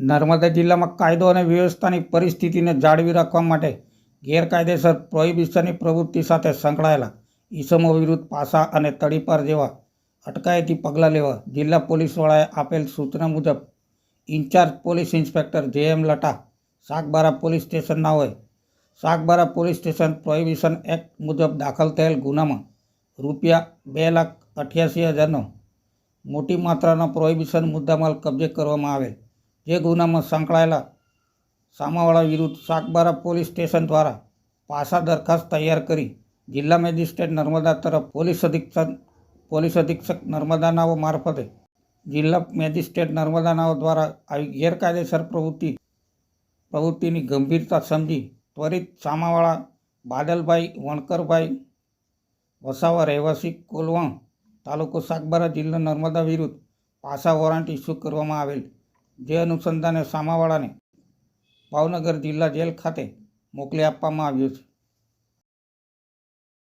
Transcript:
નર્મદા જિલ્લામાં કાયદો અને વ્યવસ્થાની પરિસ્થિતિને જાળવી રાખવા માટે ગેરકાયદેસર પ્રોહિબિશનની પ્રવૃત્તિ સાથે સંકળાયેલા ઈસમો વિરુદ્ધ પાસા અને તડીપાર જેવા અટકાયતી પગલાં લેવા જિલ્લા પોલીસ વડાએ આપેલ સૂચના મુજબ ઇન્ચાર્જ પોલીસ ઇન્સ્પેક્ટર જે.એમ. લટા સાગબારા પોલીસ સ્ટેશનના હોય Sagbara police station prohibition act મુજબ દાખલ થયેલ ગુનામાં ₹2,88,000નો મોટી માત્રાનો પ્રોહિબિશન મુદ્દામાલ કબજે કરવામાં આવેલ, જે ગુનામાં સંકળાયેલા સામાવાળા વિરુદ્ધ સાગબારા પોલીસ સ્ટેશન દ્વારા પાસા દરખાસ્ત તૈયાર કરી જિલ્લા મેજિસ્ટ્રેટ નર્મદા તરફ પોલીસ અધિક્ષક નર્મદાનાઓ મારફતે જિલ્લા મેજિસ્ટ્રેટ નર્મદાનાઓ દ્વારા આવી ગેરકાયદેસર પ્રવૃત્તિની ગંભીરતા સમજી ત્વરિત સામાવાળા બાદલભાઈ વણકરભાઈ વસાવા રહેવાસી કોલવણ તાલુકો સાગબારા જિલ્લા નર્મદા વિરુદ્ધ પાસા વોરંટ ઇસ્યુ કરવામાં આવેલ, જે અનુસંધાને સામાવાળાને ભાવનગર જિલ્લા જેલ ખાતે મોકલી આપવામાં આવ્યો છે।